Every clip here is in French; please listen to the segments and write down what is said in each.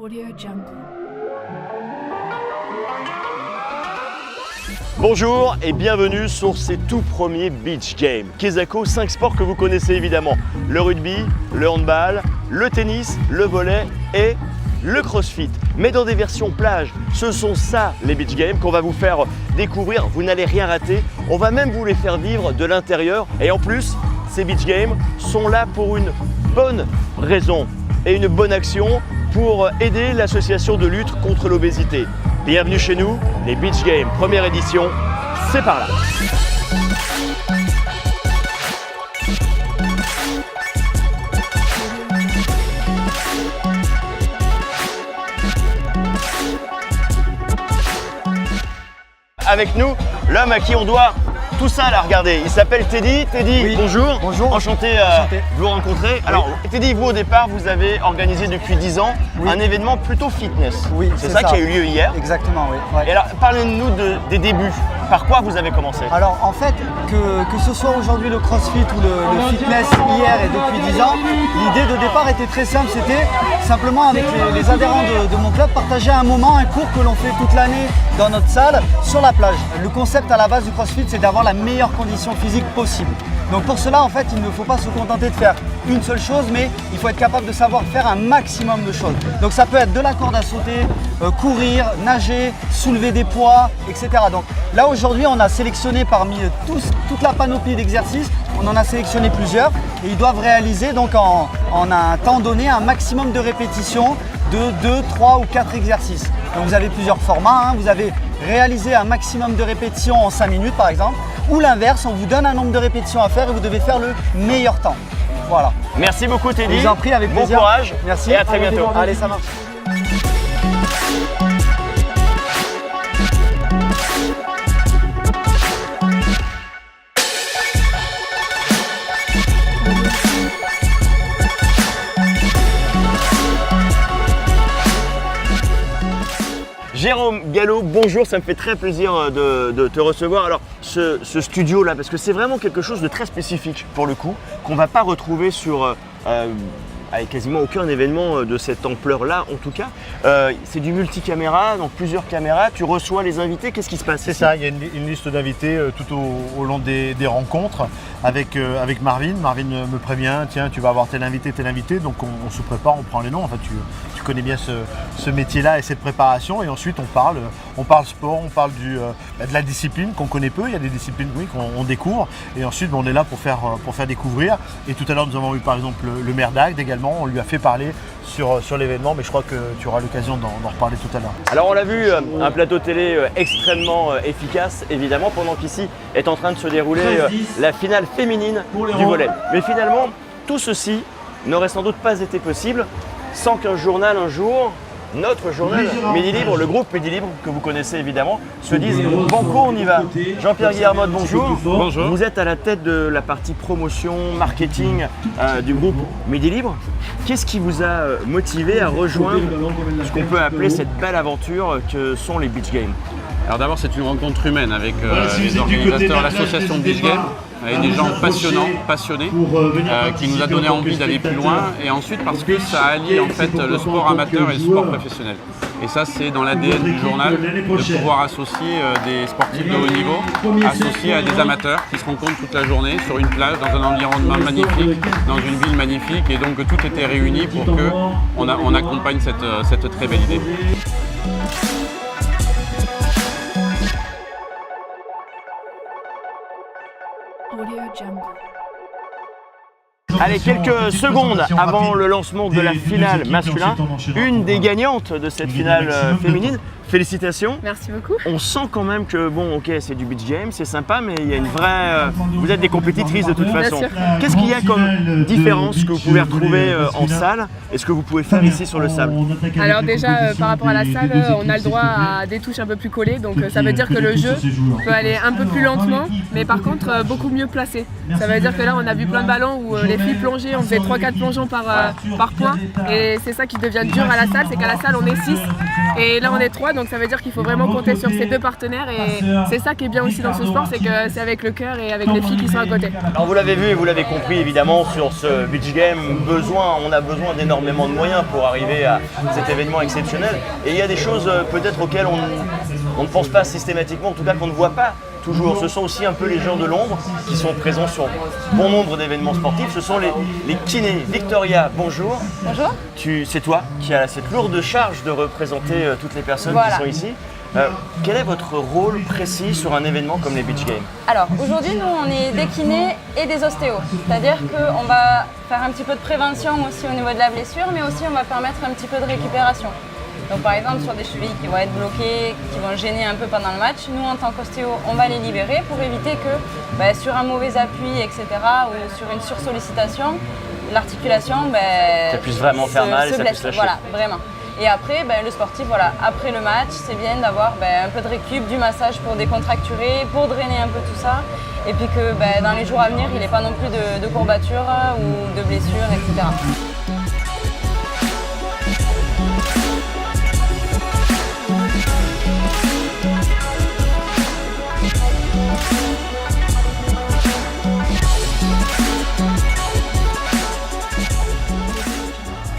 AudioJungle. Bonjour et bienvenue sur ces tout premiers Beach Games. Kesako, 5 sports que vous connaissez évidemment. Le rugby, le handball, le tennis, le volley et le crossfit. Mais dans des versions plage. Ce sont ça les Beach Games qu'on va vous faire découvrir. Vous n'allez rien rater. On va même vous les faire vivre de l'intérieur. Et en plus, ces Beach Games sont là pour une bonne raison et une bonne action pour aider l'association de lutte contre l'obésité. Bienvenue chez nous, les Beach Games, première édition, c'est par là. Avec nous, l'homme à qui on doit tout ça là, regardez, il s'appelle Teddy. Teddy, oui. Bonjour. Bonjour. Enchanté de vous rencontrer. Oui. Alors, Teddy, vous au départ, vous avez organisé depuis 10 ans un événement plutôt fitness. Oui, c'est ça qui a eu lieu hier. Exactement, oui. Ouais. Et alors, parlez-nous des débuts. Par quoi vous avez commencé? Alors, en fait, que ce soit aujourd'hui le CrossFit ou le fitness hier et depuis 10 ans, l'idée de départ était très simple. C'était simplement avec les adhérents de mon club, partager un moment, un cours que l'on fait toute l'année dans notre salle sur la plage. Le concept à la base du CrossFit, c'est d'avoir la meilleure condition physique possible. Donc pour cela, en fait, il ne faut pas se contenter de faire une seule chose, mais il faut être capable de savoir faire un maximum de choses. Donc ça peut être de la corde à sauter, courir, nager, soulever des poids, etc. Donc là aujourd'hui, on a sélectionné parmi toute la panoplie d'exercices, on en a sélectionné plusieurs et ils doivent réaliser donc en un temps donné un maximum de répétitions de 2, 3 ou 4 exercices. Donc vous avez plusieurs formats, vous avez réalisé un maximum de répétitions en 5 minutes par exemple, ou l'inverse, on vous donne un nombre de répétitions à faire et vous devez faire le meilleur temps. Voilà. Merci beaucoup Teddy. Je vous en prie, avec plaisir. Bon courage. Merci. Et à très bientôt. Allez, ça marche. Jérôme Gallo, bonjour, ça me fait très plaisir de te recevoir. Alors, ce studio-là, parce que c'est vraiment quelque chose de très spécifique pour le coup, qu'on ne va pas retrouver sur avec quasiment aucun événement de cette ampleur-là en tout cas. C'est du multicaméra, donc plusieurs caméras, tu reçois les invités, qu'est-ce qui se passe? C'est ça, il y a une liste d'invités tout au long des rencontres avec Marvin. Marvin me prévient, tiens, tu vas avoir tel invité, donc on se prépare, on prend les noms. En fait, tu connais bien ce métier-là et cette préparation, et ensuite on parle sport, on parle de la discipline qu'on connaît peu. Il y a des disciplines qu'on découvre, et ensuite on est là pour faire découvrir. Et tout à l'heure nous avons eu par exemple le maire d'Agde également, on lui a fait parler sur l'événement, mais je crois que tu auras l'occasion d'en reparler tout à l'heure. Alors on l'a vu, un plateau télé extrêmement efficace évidemment, pendant qu'ici est en train de se dérouler la finale féminine du volley. Mais finalement, tout ceci n'aurait sans doute pas été possible sans qu'un journal un jour, notre journal Midi Libre, le groupe Midi Libre que vous connaissez évidemment, se dise banco, on y va. Jean-Pierre Guillermotte, bonjour. Bonjour. Vous êtes à la tête de la partie promotion, marketing du groupe Midi Libre. Qu'est-ce qui vous a motivé à rejoindre ce qu'on peut appeler cette belle aventure que sont les Beach Games? Alors d'abord, c'est une rencontre humaine avec les organisateurs, l'association Beach Games, avec des gens passionnés, qui nous a donné envie d'aller plus loin, et ensuite parce que ça allie en fait le sport amateur et le sport professionnel. Et ça, c'est dans l'ADN du journal, de pouvoir associer des sportifs de haut niveau, associés à des amateurs qui se rencontrent toute la journée sur une plage, dans un environnement magnifique, dans une ville magnifique, et donc tout était réuni pour qu'on accompagne cette très belle idée. AudioJungle. Allez, quelques secondes avant le lancement de la finale masculin, une des gagnantes de cette finale féminine. Félicitations. Merci beaucoup. On sent quand même que, bon, ok, c'est du Beach Games, c'est sympa, mais il y a une vraie... vous êtes des compétitrices de toute façon. Qu'est-ce qu'il y a comme différence que vous pouvez retrouver en salle et ce que vous pouvez faire ici sur le sable? Alors déjà, par rapport à la salle, on a le droit à des touches un peu plus collées, donc ça veut dire que le jeu peut aller un peu plus lentement, mais par contre beaucoup mieux placé. Ça veut dire que là, on a vu plein de ballons où les filles plongeaient, on faisait 3-4 plongeons par point, et c'est ça qui devient dur à la salle, c'est qu'à la salle, on est 6, et là, on est 3, donc ça veut dire qu'il faut vraiment compter sur ces deux partenaires et c'est ça qui est bien aussi dans ce sport, c'est que c'est avec le cœur et avec les filles qui sont à côté. Alors vous l'avez vu et vous l'avez compris évidemment sur ce Beach Game, on a besoin d'énormément de moyens pour arriver à cet événement exceptionnel. Et il y a des choses peut-être auxquelles on ne pense pas systématiquement, en tout cas qu'on ne voit pas toujours. Ce sont aussi un peu les gens de l'ombre qui sont présents sur bon nombre d'événements sportifs. Ce sont les kinés. Victoria, bonjour. Bonjour. C'est toi qui as cette lourde charge de représenter toutes les personnes qui sont ici. Quel est votre rôle précis sur un événement comme les Beach Games? Alors aujourd'hui, nous on est des kinés et des ostéos, c'est-à-dire qu'on va faire un petit peu de prévention aussi au niveau de la blessure, mais aussi on va permettre un petit peu de récupération. Donc par exemple sur des chevilles qui vont être bloquées, qui vont gêner un peu pendant le match, nous en tant qu'ostéo, on va les libérer pour éviter que sur un mauvais appui, etc. ou sur une sursollicitation, l'articulation ça puisse vraiment faire mal et ça puisse lâcher. Voilà, vraiment. Et après, le sportif, voilà, après le match, c'est bien d'avoir un peu de récup, du massage pour décontracturer, pour drainer un peu tout ça. Et puis que dans les jours à venir, il n'ait pas non plus de courbatures ou de blessures, etc.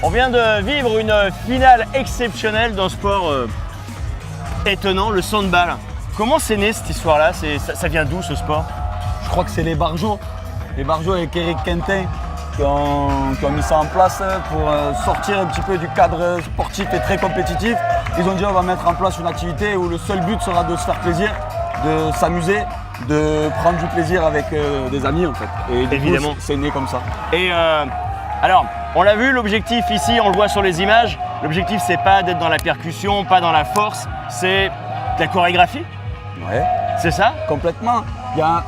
On vient de vivre une finale exceptionnelle d'un sport étonnant, le sandball. Comment c'est né cette histoire-là? Ça vient d'où ce sport? Je crois que c'est les Barjots. Les Barjots avec Eric Quintin qui ont mis ça en place pour sortir un petit peu du cadre sportif et très compétitif. Ils ont dit on va mettre en place une activité où le seul but sera de se faire plaisir, de s'amuser, de prendre du plaisir avec des amis en fait. Et évidemment, c'est né comme ça. Et alors, on l'a vu, l'objectif ici, on le voit sur les images, l'objectif c'est pas d'être dans la percussion, pas dans la force, c'est de la chorégraphie. Ouais. C'est ça? Complètement.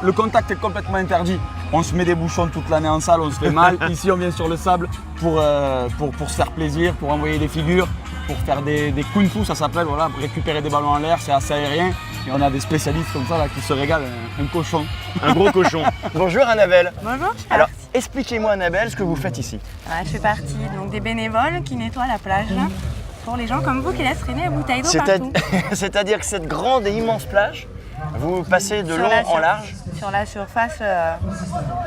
Le contact est complètement interdit. On se met des bouchons toute l'année en salle, on se fait mal. Ici, on vient sur le sable pour se faire plaisir, pour envoyer des figures, pour faire des kung-fu, ça s'appelle, voilà, pour récupérer des ballons en l'air, c'est assez aérien. Et on a des spécialistes comme ça là, qui se régalent, un cochon. Un gros cochon. Bonjour Annabelle. Bonjour. Alors, expliquez-moi Annabelle ce que vous faites ici. Je fais partie donc, des bénévoles qui nettoient la plage pour les gens comme vous qui laissent traîner la bouteille d'eau partout. C'est-à-dire que cette grande et immense plage, vous passez de long en large? Sur la surface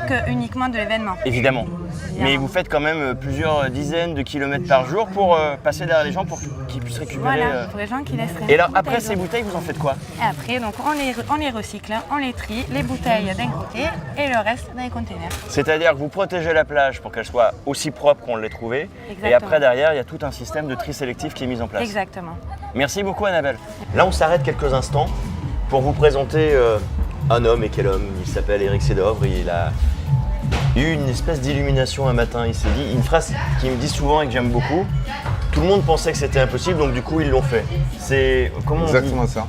que uniquement de l'événement. Évidemment. Mais vous faites quand même plusieurs dizaines de kilomètres par jour pour passer derrière les gens pour qu'ils puissent récupérer. Voilà, pour les gens qui laissent traîner. Et alors après ces bouteilles, vous en faites quoi? Et après, donc, on les recycle, on les trie, les bouteilles d'un côté et le reste dans les containers. C'est-à-dire que vous protégez la plage pour qu'elle soit aussi propre qu'on l'ait trouvée. Exactement. Et après derrière, il y a tout un système de tri sélectif qui est mis en place. Exactement. Merci beaucoup Annabelle. Là, on s'arrête quelques instants pour vous présenter un homme. Et quel homme? Il s'appelle Eric Sédovre. Il a eu une espèce d'illumination un matin. Il s'est dit une phrase qu'il me dit souvent et que j'aime beaucoup. Tout le monde pensait que c'était impossible, donc du coup ils l'ont fait. C'est comment on exactement dit ça.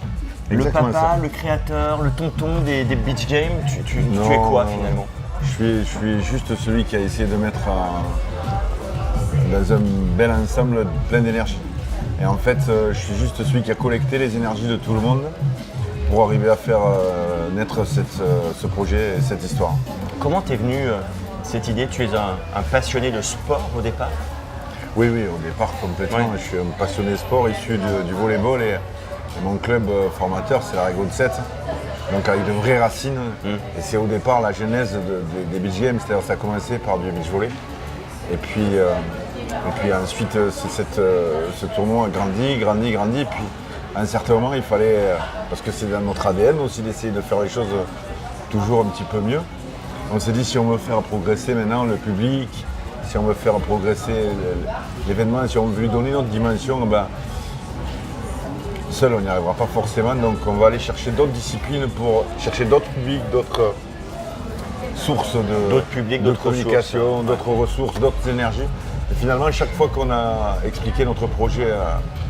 Le Exactement papa, ça. le créateur, le tonton des Beach Games. Tu es quoi finalement? Je suis juste celui qui a essayé de mettre dans un bel ensemble plein d'énergie. Et en fait, je suis juste celui qui a collecté les énergies de tout le monde pour arriver à faire naître ce projet et cette histoire. Comment t'es venu cette idée? Tu es un passionné de sport au départ? Oui, au départ complètement. Ouais. Je suis un passionné de sport issu du volleyball et mon club formateur c'est la Rigaud 7. Donc avec de vraies racines. Et c'est au départ la genèse des Beach Games, c'est-à-dire ça a commencé par du beach volley. Et puis ensuite ce tournoi a grandi. Et puis à un certain moment il fallait, parce que c'est dans notre ADN aussi d'essayer de faire les choses toujours un petit peu mieux. On s'est dit si on veut faire progresser maintenant le public, si on veut faire progresser l'événement, si on veut lui donner notre dimension, seul on n'y arrivera pas forcément, donc on va aller chercher d'autres disciplines pour chercher d'autres publics, d'autres sources de communication, d'autres ressources, d'autres énergies. Et finalement, chaque fois qu'on a expliqué notre projet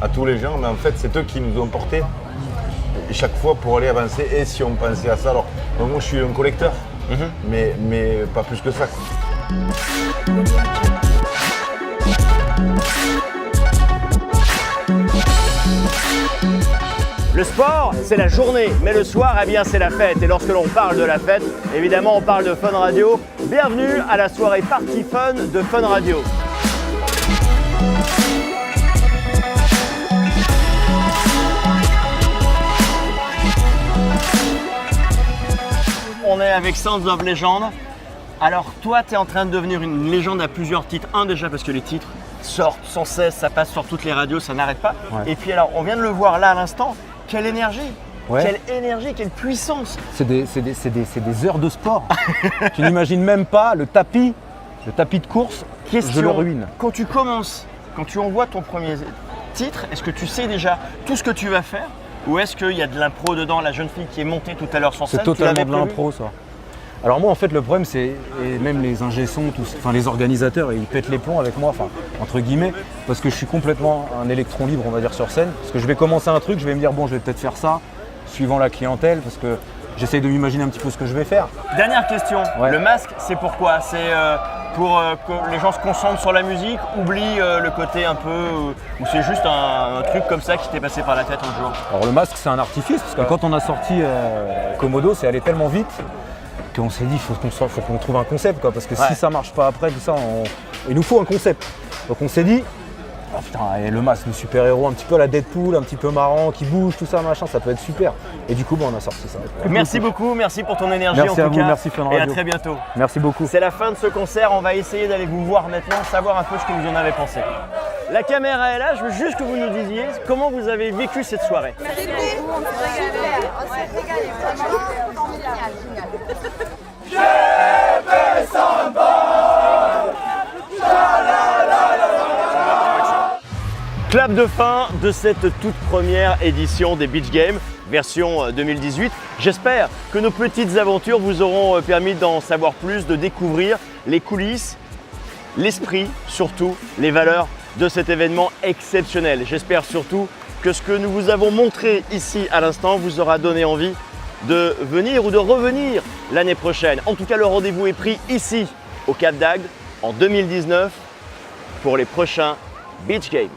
à tous les gens, en fait c'est eux qui nous ont portés et chaque fois pour aller avancer. Et si on pensait à ça, alors moi je suis un collecteur, mais pas plus que ça. Le sport, c'est la journée, mais le soir, eh bien, c'est la fête. Et lorsque l'on parle de la fête, évidemment, on parle de Fun Radio. Bienvenue à la soirée Party Fun de Fun Radio. avec Sounds of Legend. Alors toi, tu es en train de devenir une légende à plusieurs titres. Un déjà parce que les titres sortent sans cesse, ça passe sur toutes les radios, ça n'arrête pas. Ouais. Et puis alors, on vient de le voir là à l'instant, quelle énergie, Ouais. quelle énergie, quelle puissance. C'est des heures de sport. Tu n'imagines même pas le tapis de course, je le ruine. Quand tu commences, quand tu envoies ton premier titre, est-ce que tu sais déjà tout ce que tu vas faire ou est-ce qu'il y a de l'impro dedans? La jeune fille qui est montée tout à l'heure sur scène, C'est tu l'avais totalement de prévu? l'impro, ça. Alors moi, en fait, le problème, c'est, et même les ingé-sons, enfin les organisateurs, ils pètent les plombs avec moi, enfin, entre guillemets, parce que je suis complètement un électron libre, on va dire, sur scène. Parce que je vais commencer un truc, je vais me dire, bon, je vais peut-être faire ça, suivant la clientèle, parce que j'essaye de m'imaginer un petit peu ce que je vais faire. Dernière question, Ouais. le masque, c'est pourquoi? C'est pour que les gens se concentrent sur la musique, oublient le côté un peu, ou c'est juste un truc comme ça qui t'est passé par la tête un jour? Alors le masque, c'est un artifice, parce que quand on a sorti Komodo, c'est allé tellement vite qu'on s'est dit, il faut qu'on trouve un concept, quoi, parce que Ouais. si ça marche pas après, tout ça, il nous faut un concept. Donc on s'est dit, oh putain, et le masque, le super-héros, un petit peu à la Deadpool, un petit peu marrant, qui bouge, tout ça, machin, ça peut être super. Et du coup, on a sorti ça. Merci beaucoup, merci pour ton énergie Merci en à tout vous, cas. merci Fun Et à Radio. très bientôt. Merci beaucoup. C'est la fin de ce concert, on va essayer d'aller vous voir maintenant, savoir un peu ce que vous en avez pensé. La caméra est là, je veux juste que vous nous disiez comment vous avez vécu cette soirée. Clap de fin de cette toute première édition des Beach Games, version 2018. J'espère que nos petites aventures vous auront permis d'en savoir plus, de découvrir les coulisses, l'esprit, surtout les valeurs de cet événement exceptionnel. J'espère surtout que ce que nous vous avons montré ici à l'instant vous aura donné envie de venir ou de revenir l'année prochaine. En tout cas, le rendez-vous est pris ici, au Cap d'Agde, en 2019, pour les prochains Beach Games.